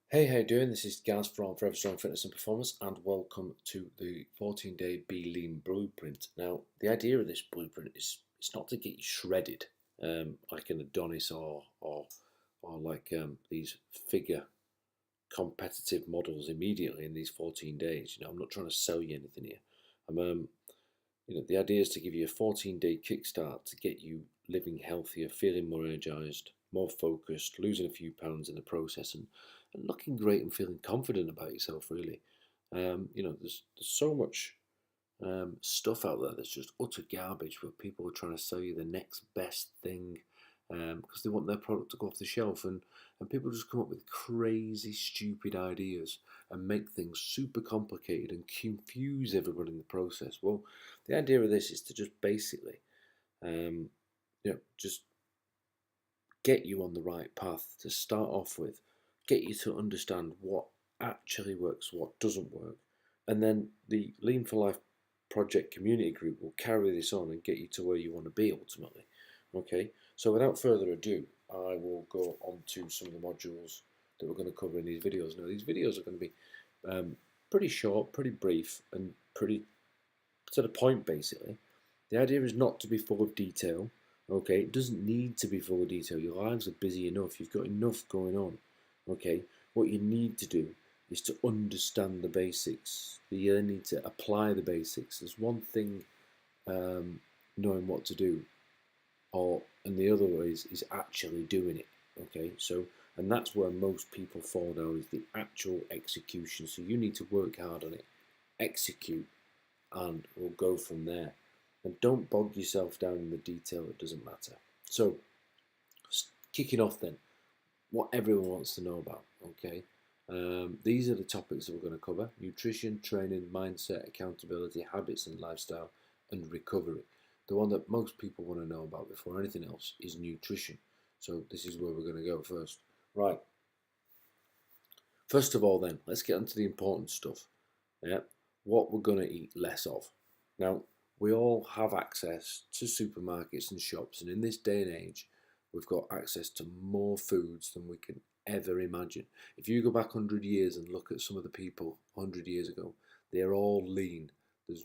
Hey, how you doing? This is Gaz from Forever Strong Fitness and Performance, and welcome to the 14-day Be Lean Blueprint. Now, the idea of this blueprint is it's not to get you shredded, like an Adonis or like these figure competitive models immediately in these 14 days. I'm not trying to sell you anything here. I'm the idea is to give you a 14-day kickstart to get you living healthier, feeling more energized, more focused, losing a few pounds in the process, and looking great and feeling confident about yourself, really. There's so much stuff out there that's just utter garbage where people are trying to sell you the next best thing because they want their product to go off the shelf, and people just come up with crazy, stupid ideas and make things super complicated and confuse everybody in the process. Well, the idea of this is to just basically, um, just get you on the right path to start off with, get you to understand what actually works, what doesn't work, and then the Lean for Life project community group will carry this on and get you to where you want to be ultimately. Okay, so without further ado, I will go on to some of the modules that we're going to cover in these videos. Now, these videos are going to be um, pretty short, pretty brief, and pretty to the point basically. The idea is not to be full of detail. Okay, it doesn't need to be full of detail. Your lives are busy enough. You've got enough going on. Okay, what you need to do is to understand the basics. You then need to apply the basics. There's one thing knowing what to do, and the other way is actually doing it. Okay, so and that's where most people fall down is the actual execution. So you need to work hard on it, execute, and we'll go from there. And don't bog yourself down in the detail, it doesn't matter. So, kicking off then, what everyone wants to know about, okay? These are the topics that we're going to cover: nutrition, training, mindset, accountability, habits and lifestyle, and recovery. The one that most people want to know about before anything else is nutrition. So, this is where we're going to go first. Right, first of all, then, let's get into the important stuff. Yeah, what we're going to eat less of. Now, we all have access to supermarkets and shops, and in this day and age, we've got access to more foods than we can ever imagine. If you go back 100 years and look at some of the people 100 years ago, they're all lean. There's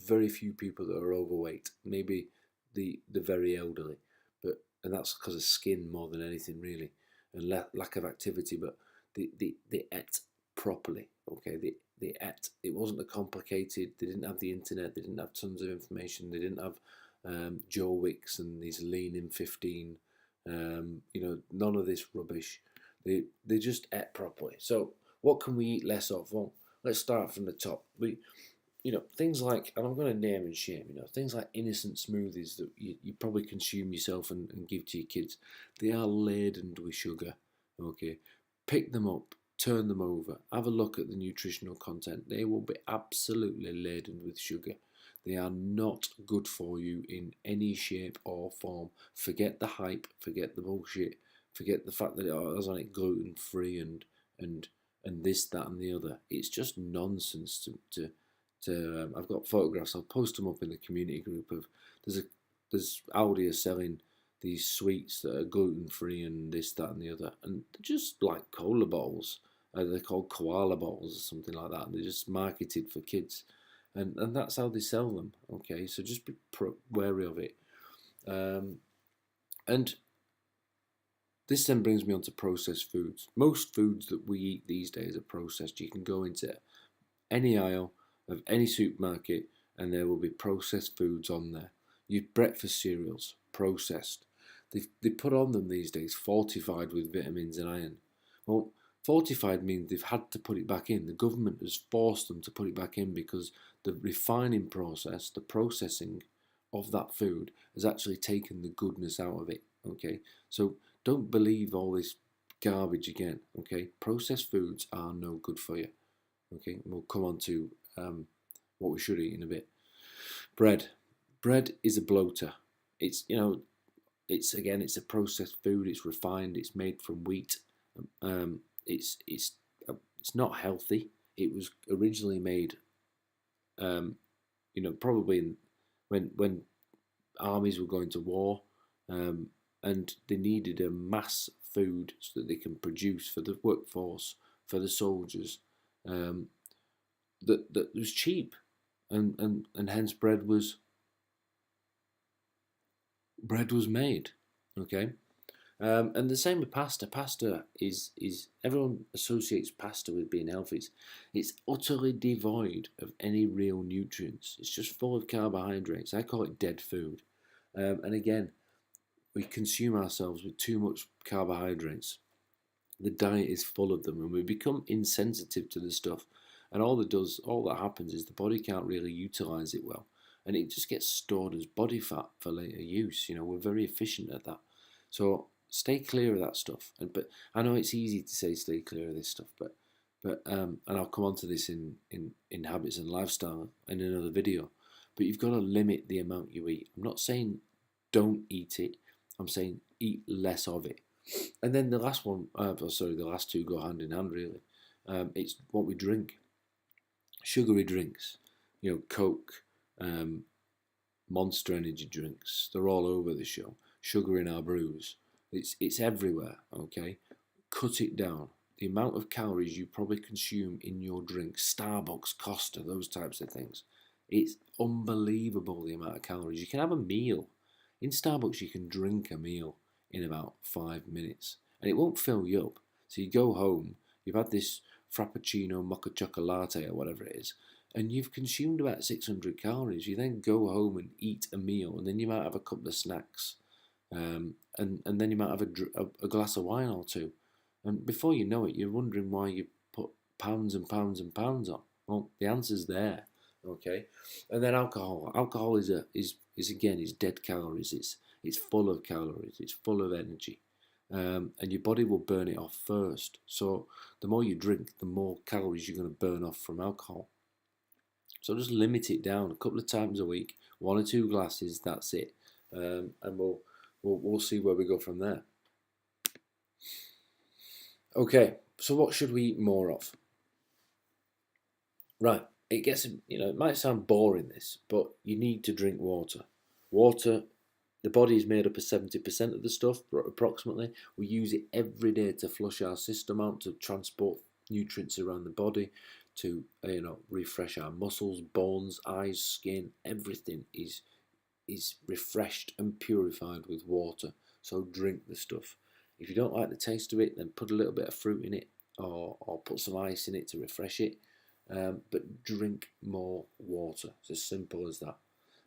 very few people that are overweight, maybe the very elderly, and that's because of skin more than anything really, and lack of activity. But they ate properly. Okay, they ate. It wasn't a complicated. They didn't have the internet. They didn't have tons of information. They didn't have Joe Wicks and these lean in 15. None of this rubbish. They just ate properly. So what can we eat less of? Well, let's start from the top. Things like, and I'm going to name and shame, things like innocent smoothies that you probably consume yourself and give to your kids. They are laden with sugar. Okay, pick them up, turn them over, have a look at the nutritional content. They will be absolutely laden with sugar. They are not good for you in any shape or form. Forget the hype, forget the bullshit, forget the fact that it has on it gluten free and and this, that, and the other. It's just nonsense to I've got photographs. I'll post them up in the community group of there's Aldi are selling these sweets that are gluten free and this, that, and the other, and they're just like cola bottles. They're called koala bottles or something like that. And they're just marketed for kids, and that's how they sell them. Okay, so just be wary of it. Um, and this then brings me on to processed foods. Most foods that we eat these days are processed. You can go into any aisle of any supermarket and there will be processed foods on there. Your breakfast cereals, processed. They put on them these days fortified with vitamins and iron. Well, fortified means they've had to put it back in. The government has forced them to put it back in because the refining process, the processing of that food has actually taken the goodness out of it. Okay, so don't believe all this garbage again. Okay, processed foods are no good for you. Okay, and we'll come on to what we should eat in a bit. Bread. Bread is a bloater. It's a processed food. It's refined. It's made from wheat. Um, it's it's it's not healthy. It was originally made, probably when armies were going to war, and they needed a mass food so that they can produce for the workforce, for the soldiers, that was cheap, and hence bread was made. Okay. And the same with pasta. Pasta is everyone associates pasta with being healthy. It's utterly devoid of any real nutrients. It's just full of carbohydrates. I call it dead food. And again, we consume ourselves with too much carbohydrates. The diet is full of them, and we become insensitive to the stuff. And all that happens is the body can't really utilize it well, and it just gets stored as body fat for later use. We're very efficient at that. So stay clear of that stuff. But I know it's easy to say stay clear of this stuff, but and I'll come on to this in habits and lifestyle in another video. But you've got to limit the amount you eat. I'm not saying don't eat it. I'm saying eat less of it. And then the last one, the last two go hand in hand really. It's what we drink. Sugary drinks, Coke, Monster energy drinks. They're all over the show. Sugar in our brews. It's everywhere, okay? Cut it down. The amount of calories you probably consume in your drink, Starbucks, Costa, those types of things. It's unbelievable the amount of calories. You can have a meal. In Starbucks, you can drink a meal in about 5 minutes. And it won't fill you up. So you go home, you've had this Frappuccino, Mocha Chocolate, or whatever it is, and you've consumed about 600 calories. You then go home and eat a meal, and then you might have a couple of snacks. And then you might have a glass of wine or two. And before you know it, you're wondering why you put pounds and pounds and pounds on. Well, the answer's there, okay? And then alcohol. Alcohol is again dead calories. It's full of calories. It's full of energy, and your body will burn it off first. So the more you drink, the more calories you're going to burn off from alcohol. So just limit it down a couple of times a week, 1 or 2 glasses. That's it, and we'll see where we go from there. Okay, so what should we eat more of? Right, it might sound boring this, but you need to drink water. Water, the body is made up of 70% of the stuff, approximately. We use it every day to flush our system out, to transport nutrients around the body, to refresh our muscles, bones, eyes, skin. Everything is refreshed and purified with water. So drink the stuff. If you don't like the taste of it, then put a little bit of fruit in it, or put some ice in it to refresh it. But drink more water. It's as simple as that.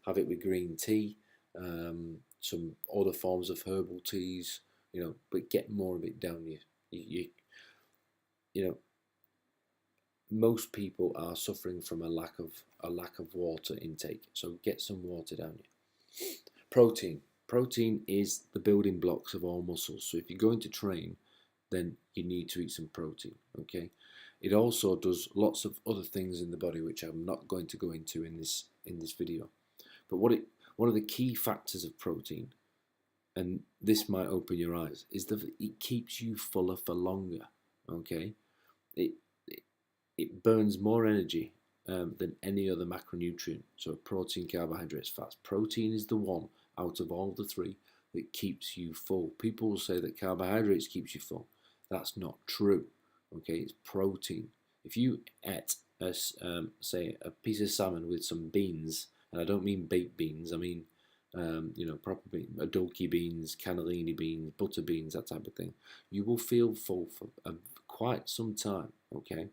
Have it with green tea, some other forms of herbal teas, but get more of it down you. Most people are suffering from a lack of water intake. So get some water down you. Protein. Protein is the building blocks of all muscles. So if you're going to train, then you need to eat some protein, okay? It also does lots of other things in the body, which I'm not going to go into in this video. But one of the key factors of protein, and this might open your eyes, is that it keeps you fuller for longer, okay? It burns more energy than any other macronutrient. So protein, carbohydrates, fats. Protein is the one out of all the three that keeps you full. People will say that carbohydrates keeps you full. That's not true. Okay, it's protein. If you ate say a piece of salmon with some beans, and I don't mean baked beans, I mean proper beans, adoki beans, cannellini beans, butter beans, that type of thing, you will feel full for quite some time. Okay,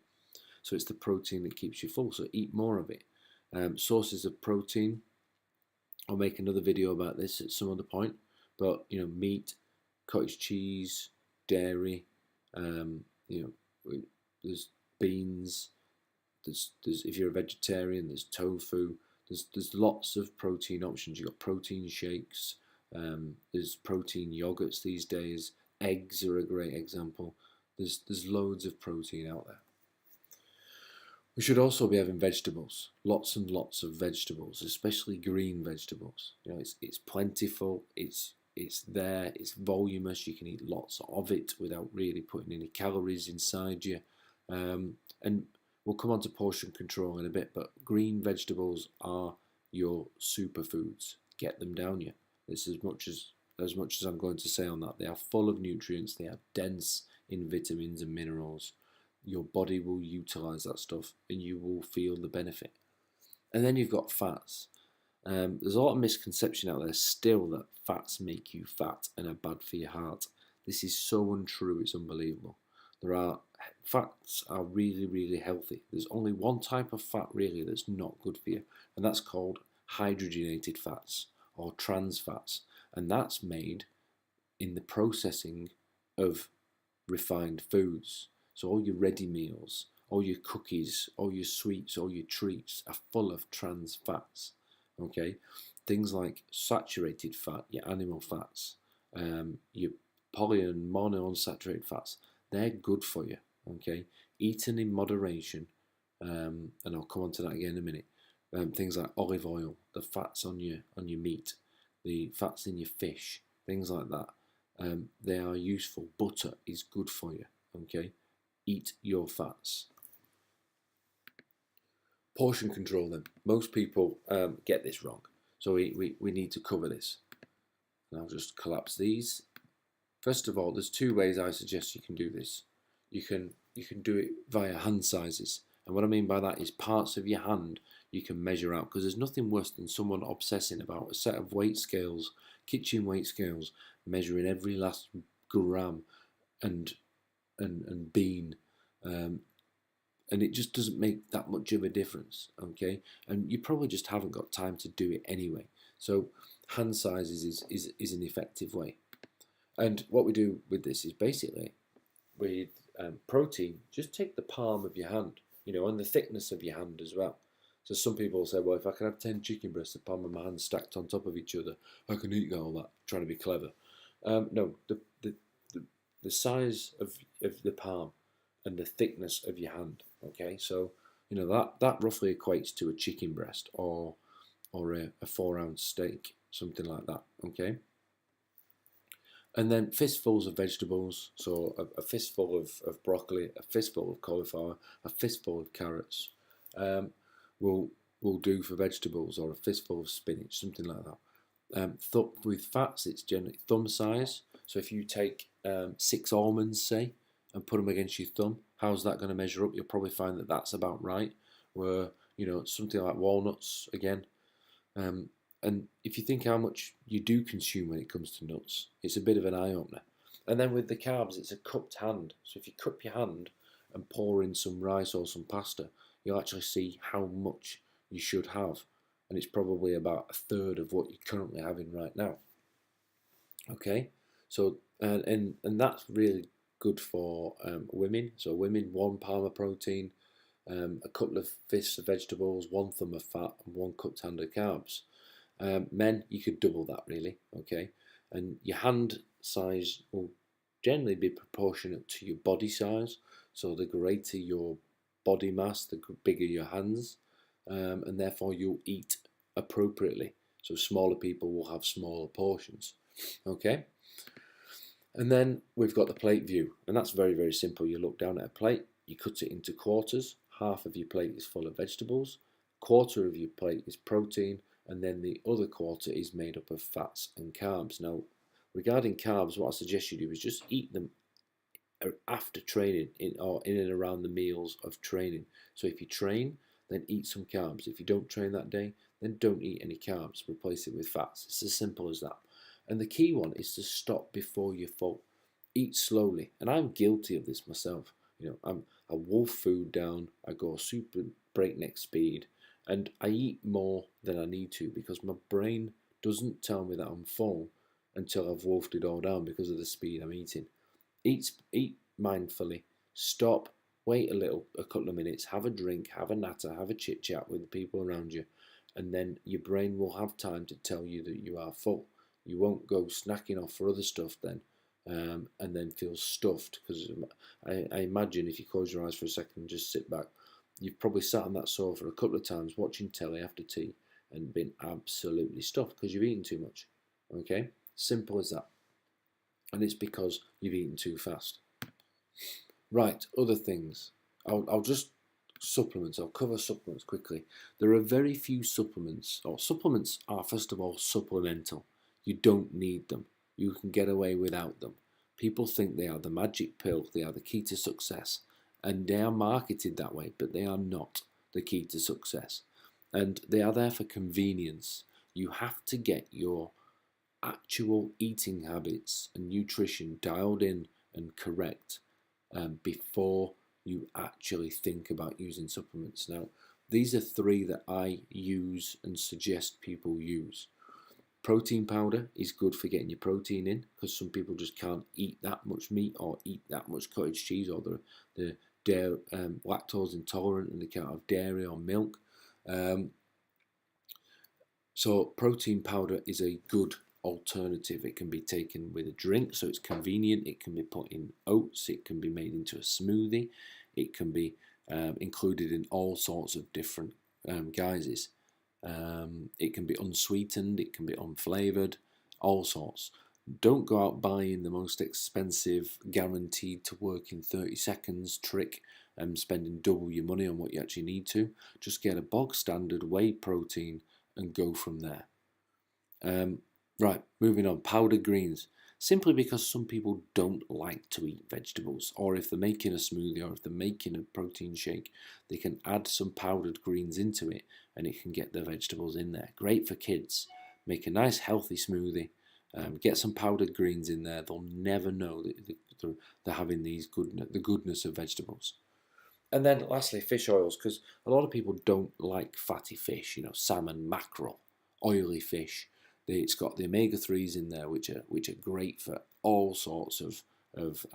so it's the protein that keeps you full. So eat more of it. Sources of protein, I'll make another video about this at some other point, but meat, cottage cheese, dairy, there's beans, there's if you're a vegetarian, there's tofu, there's lots of protein options. You've got protein shakes, there's protein yogurts these days, eggs are a great example. There's loads of protein out there. We should also be having vegetables, lots and lots of vegetables, especially green vegetables. It's plentiful, it's there, it's voluminous. You can eat lots of it without really putting any calories inside you. And we'll come on to portion control in a bit, but green vegetables are your superfoods. Get them down you. It's as much as as much as I'm going to say on that. They are full of nutrients. They are dense in vitamins and minerals. Your body will utilize that stuff and you will feel the benefit. And then you've got fats. There's a lot of misconception out there still that fats make you fat and are bad for your heart. This is so untrue, it's unbelievable. Fats are really, really healthy. There's only one type of fat really that's not good for you, and that's called hydrogenated fats or trans fats. And that's made in the processing of refined foods. So all your ready meals, all your cookies, all your sweets, all your treats are full of trans fats. Okay, things like saturated fat, your animal fats, your poly and monounsaturated fats, they're good for you. Okay, eaten in moderation, and I'll come on to that again in a minute. Things like olive oil, the fats on your meat, the fats in your fish, things like that. They are useful. Butter is good for you. Okay, eat your fats. Portion control then. Most people get this wrong. So we need to cover this. And I'll just collapse these. First of all, there's two ways I suggest you can do this. You can do it via hand sizes. And what I mean by that is parts of your hand you can measure out, because there's nothing worse than someone obsessing about a set of weight scales, kitchen weight scales, measuring every last gram and bean, and it just doesn't make that much of a difference. Okay, and you probably just haven't got time to do it anyway. So hand sizes is an effective way. And what we do with this is basically with protein, just take the palm of your hand, and the thickness of your hand as well. So some people say, well, if I can have 10 chicken breasts, the palm of my hand stacked on top of each other, I can eat all that, trying to be clever. No, the size of the palm and the thickness of your hand. Okay, so that roughly equates to a chicken breast or a 4-ounce steak, something like that. Okay. And then fistfuls of vegetables, so a fistful of broccoli, a fistful of cauliflower, a fistful of carrots will do for vegetables, or a fistful of spinach, something like that. With fats, it's generally thumb size. So if you take 6 almonds, say, and put them against your thumb, how's that going to measure up? You'll probably find that that's about right. Where, something like walnuts, again, and if you think how much you do consume when it comes to nuts, it's a bit of an eye-opener. And then with the carbs, it's a cupped hand. So if you cup your hand and pour in some rice or some pasta, you'll actually see how much you should have. And it's probably about a third of what you're currently having right now. Okay, so and that's really good for women. So women, 1 palm of protein, a couple of fists of vegetables, 1 thumb of fat, and 1 cupped hand of carbs. Men, you could double that really, okay? And your hand size will generally be proportionate to your body size. So the greater your body mass, the bigger your hands, and therefore you'll eat appropriately. So smaller people will have smaller portions, okay? And then we've got the plate view, and that's very, very simple. You look down at a plate, you cut it into quarters. Half of your plate is full of vegetables, quarter of your plate is protein, and then the other quarter is made up of fats and carbs. Now, regarding carbs, what I suggest you do is just eat them after training, or in and around the meals of training. So if you train, then eat some carbs. If you don't train that day, then don't eat any carbs. Replace it with fats. It's as simple as that. And the key one is to stop before you're full. Eat slowly. And I'm guilty of this myself. I wolf food down. I go super breakneck speed. And I eat more than I need to, because my brain doesn't tell me that I'm full until I've wolfed it all down because of the speed I'm eating. Eat mindfully. Stop. Wait a couple of minutes. Have a drink. Have a natter. Have a chit chat with the people around you. And then your brain will have time to tell you that you are full. You won't go snacking off for other stuff then, and then feel stuffed. Because I imagine if you close your eyes for a second and just sit back, you've probably sat on that sofa a couple of times watching telly after tea and been absolutely stuffed because you've eaten too much. Okay? Simple as that. And it's because you've eaten too fast. Right, other things. I'll just supplements. I'll cover supplements quickly. There are very few supplements, or supplements are first of all supplemental. You don't need them. you can get away without them. People think they are the magic pill, they are the key to success, and they are marketed that way, but they are not the key to success. And they are there for convenience. You have to get your actual eating habits and nutrition dialed in and correct before you actually think about using supplements. Now, these are 3 that I use and suggest people use. Protein powder is good for getting your protein in, because some people just can't eat that much meat or eat that much cottage cheese, or they're lactose intolerant and they can't have dairy or milk. So protein powder is a good alternative. It can be taken with a drink, so it's convenient. It can be put in oats. It can be made into a smoothie. It can be included in all sorts of different guises. It can be unsweetened. It can be unflavored. All sorts. Don't go out buying the most expensive, guaranteed to work in 30 seconds trick and spending double your money on what you actually need to. Just get a bog standard whey protein and go from there. Right, moving on. Powdered greens. Simply because some people don't like to eat vegetables, or if they're making a smoothie or if they're making a protein shake, they can add some powdered greens into it and it can get the vegetables in there. Great for kids. Make a nice healthy smoothie. Get some powdered greens in there. They'll never know that they're having the goodness of vegetables. And then lastly, fish oils, because a lot of people don't like fatty fish, salmon, mackerel, oily fish. It's got the omega-3s in there, which are great for all sorts of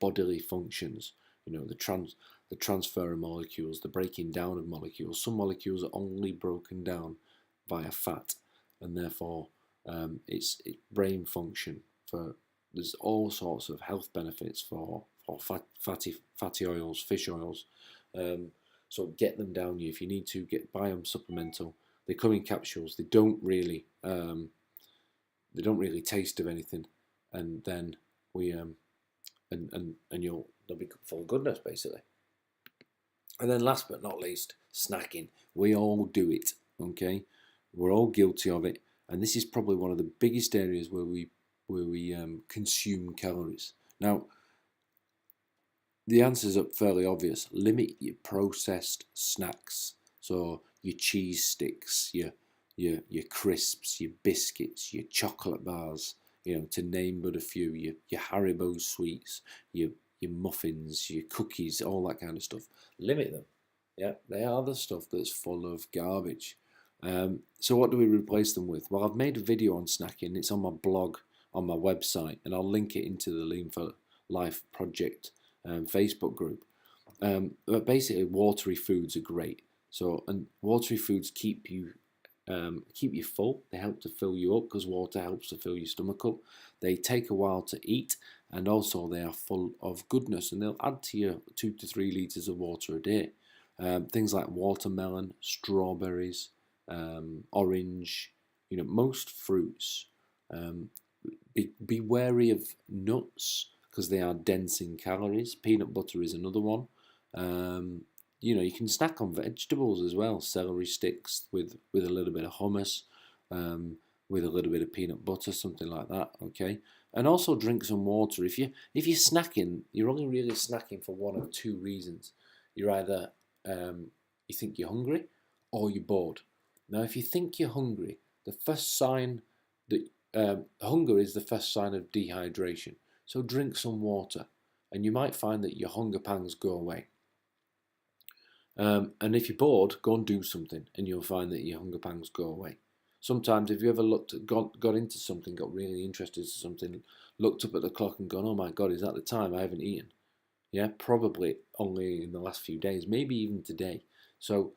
bodily functions. The transfer of molecules, the breaking down of molecules. Some molecules are only broken down via fat, and therefore it's brain function. There's all sorts of health benefits for fatty oils, fish oils. So get them down you if you need to. Buy them supplemental. They come in capsules. They don't really taste of anything, and then they'll be full of goodness basically. And then last but not least, snacking. We all do it, okay? We're all guilty of it, and this is probably one of the biggest areas where we consume calories. Now, the answers are fairly obvious. Limit your processed snacks. So your cheese sticks, your crisps, your biscuits, your chocolate bars, to name but a few. Your Haribo sweets, your muffins, your cookies, all that kind of stuff. Limit them. Yeah, they are the stuff that's full of garbage. So what do we replace them with? Well, I've made a video on snacking. It's on my blog, on my website, and I'll link it into the Lean for Life Project Facebook group. But basically, watery foods are great. And watery foods keep you full. They help to fill you up because water helps to fill your stomach up. They take a while to eat, and also they are full of goodness, and they'll add to your 2 to 3 litres of water a day. Things like watermelon, strawberries, orange, most fruits. Be wary of nuts because they are dense in calories. Peanut butter is another one. You can snack on vegetables as well. Celery sticks with a little bit of hummus, with a little bit of peanut butter, something like that. Okay, and also drink some water. If you're snacking, you're only really snacking for one of 2 reasons. You're either you think you're hungry, or you're bored. Now, if you think you're hungry, the first sign that hunger is the first sign of dehydration. So drink some water, and you might find that your hunger pangs go away. And if you're bored, go and do something, and you'll find that your hunger pangs go away. Sometimes, if you ever got into something, got really interested in something, looked up at the clock and gone, oh my God, is that the time? I haven't eaten. Yeah, probably only in the last few days, maybe even today. So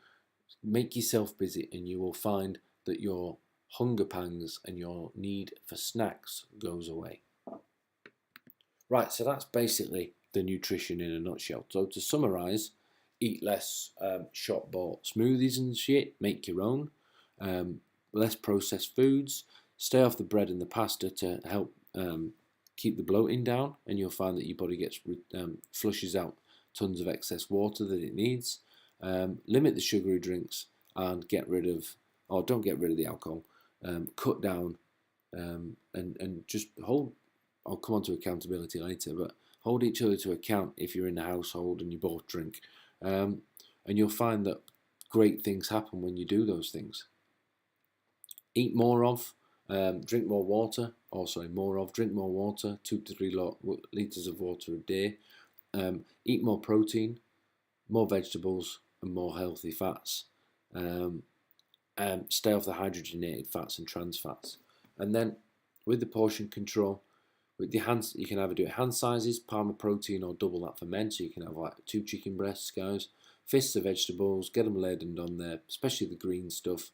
make yourself busy, and you will find that your hunger pangs and your need for snacks goes away. Right, so that's basically the nutrition in a nutshell. So to summarise, eat less shop-bought smoothies and shit, make your own, less processed foods, stay off the bread and the pasta to help keep the bloating down, and you'll find that your body flushes out tons of excess water that it needs. Limit the sugary drinks and don't get rid of the alcohol. Cut down and just hold. I'll come on to accountability later, but hold each other to account if you're in a household and you both drink, and you'll find that great things happen when you do those things. Eat more of, drink more water. Drink more water, 2 to 3 litres of water a day. Eat more protein, more vegetables, and more healthy fats. Stay off the hydrogenated fats and trans fats. And then with the portion control, with the hands, you can either do it hand sizes, palm of protein, or double that for men. So you can have like 2 chicken breasts, guys. Fists of vegetables, get them laden on there, especially the green stuff.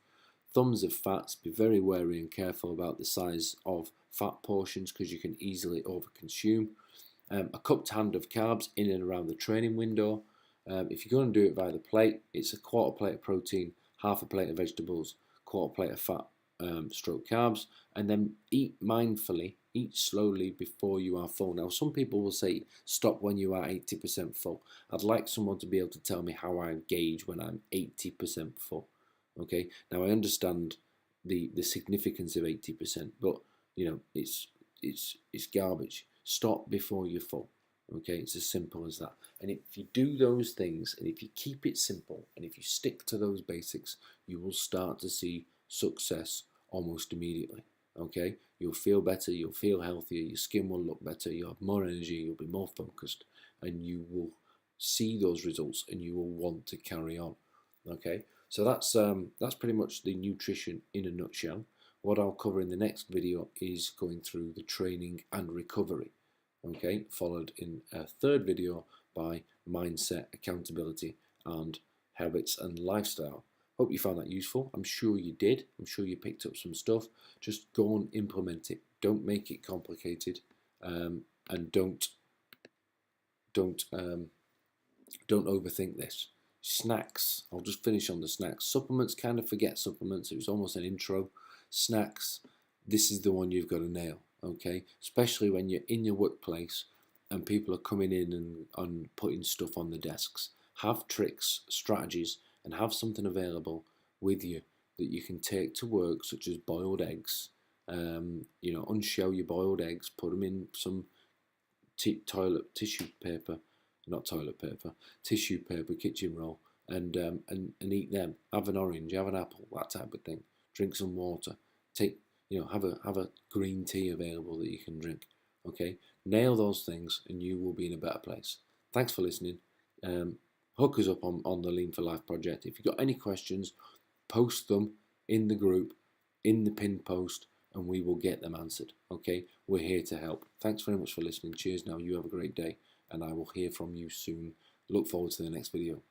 Thumbs of fats, be very wary and careful about the size of fat portions because you can easily overconsume. A cupped hand of carbs in and around the training window. If you're going to do it via the plate, it's a quarter plate of protein, half a plate of vegetables, quarter plate of fat, stroke carbs, and then eat mindfully, eat slowly before you are full. Now, some people will say stop when you are 80% full. I'd like someone to be able to tell me how I gauge when I'm 80% full. Okay, now I understand the significance of 80%, but you know it's garbage. Stop before you're full. Okay, it's as simple as that. And if you do those things, and if you keep it simple, and if you stick to those basics, you will start to see success almost immediately. Okay, you'll feel better, you'll feel healthier, your skin will look better, you'll have more energy, you'll be more focused, and you will see those results, and you will want to carry on. Okay, so that's pretty much the nutrition in a nutshell. What I'll cover in the next video is going through the training and recovery. Okay, followed in a third video by mindset, accountability, and habits and lifestyle. Hope you found that useful. I'm sure you did. I'm sure you picked up some stuff. Just go and implement it. Don't make it complicated, and don't overthink this. Snacks. I'll just finish on the snacks. Supplements, kind of forget supplements. It was almost an intro. Snacks. This is the one you've got to nail. Okay, especially when you're in your workplace and people are coming in and putting stuff on the desks. Have tricks, strategies, and have something available with you that you can take to work, such as boiled eggs. Unshell your boiled eggs, put them in some tissue paper, kitchen roll, and eat them. Have an orange, have an apple, that type of thing. Drink some water. Have a green tea available that you can drink. Okay, nail those things, and you will be in a better place. Thanks for listening. Hook us up on the Lean for Life project. If you've got any questions, post them in the group, in the pinned post, and we will get them answered. Okay, we're here to help. Thanks very much for listening. Cheers now. You have a great day, and I will hear from you soon. Look forward to the next video.